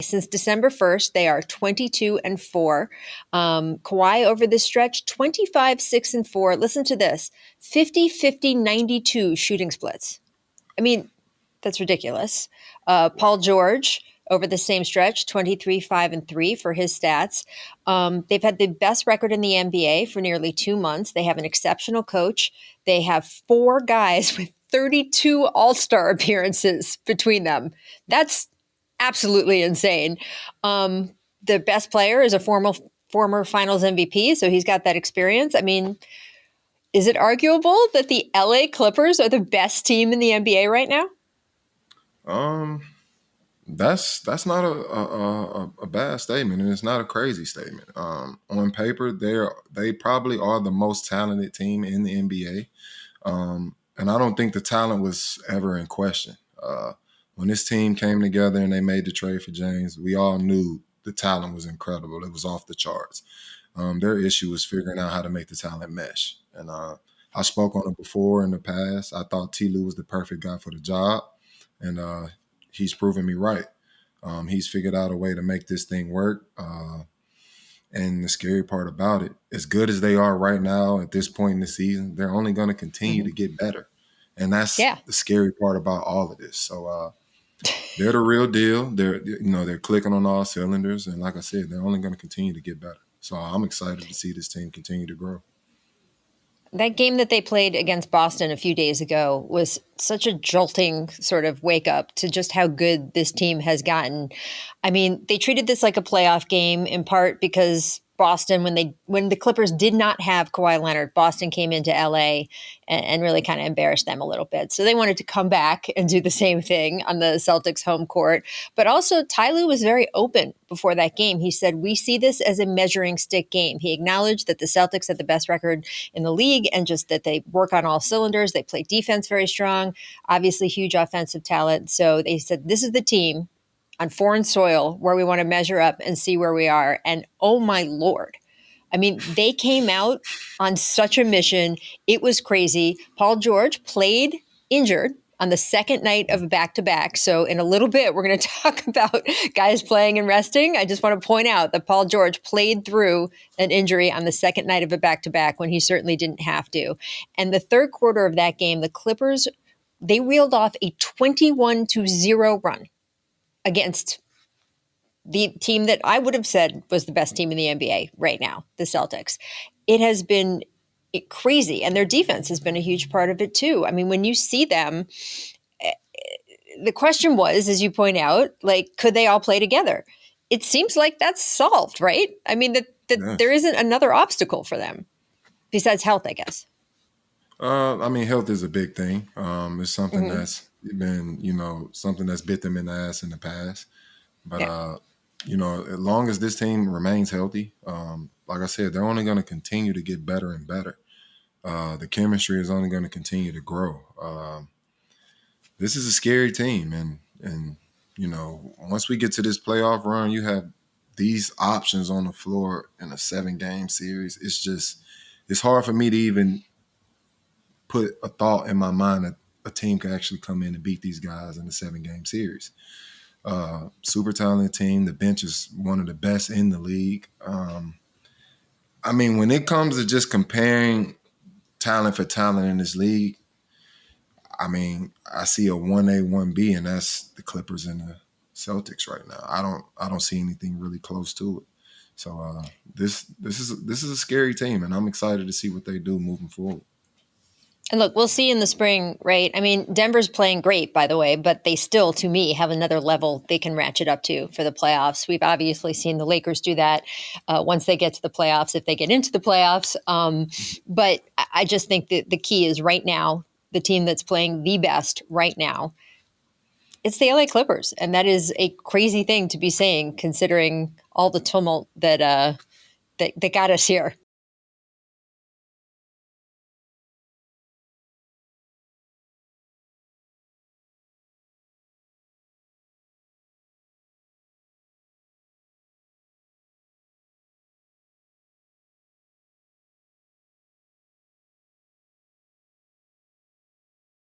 Since December 1st, they are 22-4. Kawhi over this stretch, 25-6-4. Listen to this: 50-50-92 shooting splits. I mean, that's ridiculous. Paul George over the same stretch, 23-5-3 for his stats. They've had the best record in the NBA for nearly 2 months. They have an exceptional coach. They have 4 guys with 32 All-Star appearances between them. That's absolutely insane. The best player is a former Finals MVP, so he's got that experience. I mean, is it arguable that the LA Clippers are the best team in the NBA right now? Um, that's not a bad statement, and it's not a crazy statement. On paper, they probably are the most talented team in the NBA, and I don't think the talent was ever in question. When this team came together and they made the trade for James, we all knew the talent was incredible. It was off the charts. Their issue was figuring out how to make the talent mesh, and I spoke on it before in the past. I thought T. Lue was the perfect guy for the job, and he's proven me right. He's figured out a way to make this thing work. And the scary part about it, as good as they are right now at this point in the season, they're only going to continue to get better. And that's the scary part about all of this. So they're the real deal. They're clicking on all cylinders. And like I said, they're only going to continue to get better. So I'm excited to see this team continue to grow. That game that they played against Boston a few days ago was such a jolting sort of wake up to just how good this team has gotten. I mean, they treated this like a playoff game in part because Boston, when the Clippers did not have Kawhi Leonard, Boston came into LA and really kind of embarrassed them a little bit. So they wanted to come back and do the same thing on the Celtics home court. But also, Ty Lue was very open before that game. He said, "We see this as a measuring stick game." He acknowledged that the Celtics had the best record in the league and just that they work on all cylinders. They play defense very strong, obviously huge offensive talent. So they said, this is the team on foreign soil where we want to measure up and see where we are. And oh my Lord. I mean, they came out on such a mission. It was crazy. Paul George played injured on the second night of a back-to-back. So in a little bit, we're going to talk about guys playing and resting. I just want to point out that Paul George played through an injury on the second night of a back-to-back when he certainly didn't have to. And the third quarter of that game, the Clippers, they reeled off a 21-0 run against the team that I would have said was the best team in the NBA right now, the Celtics. It has been crazy, and their defense has been a huge part of it too. I mean, when you see them, the question was, as you point out, like, could they all play together? It seems like that's solved, right? I mean, that Yes. there isn't another obstacle for them besides health, I guess. I mean, health is a big thing. It's something that's been, something that's bit them in the ass in the past. But, as long as this team remains healthy, like I said, they're only going to continue to get better and better. The chemistry is only going to continue to grow. This is a scary team. And once we get to this playoff run, you have these options on the floor in a 7-game series. It's hard for me to even put a thought in my mind that a team could actually come in and beat these guys in a 7-game series. Super talented team. The bench is one of the best in the league. I mean, when it comes to just comparing talent for talent in this league, I mean, I see a 1A, 1B, and that's the Clippers and the Celtics right now. I don't see anything really close to it. So this is a scary team, and I'm excited to see what they do moving forward. And look, we'll see in the spring, right? I mean, Denver's playing great, by the way, but they still, to me, have another level they can ratchet up to for the playoffs. We've obviously seen the Lakers do that once they get to the playoffs, if they get into the playoffs. But I just think that the key is right now, the team that's playing the best right now, it's the LA Clippers. And that is a crazy thing to be saying, considering all the tumult that got us here.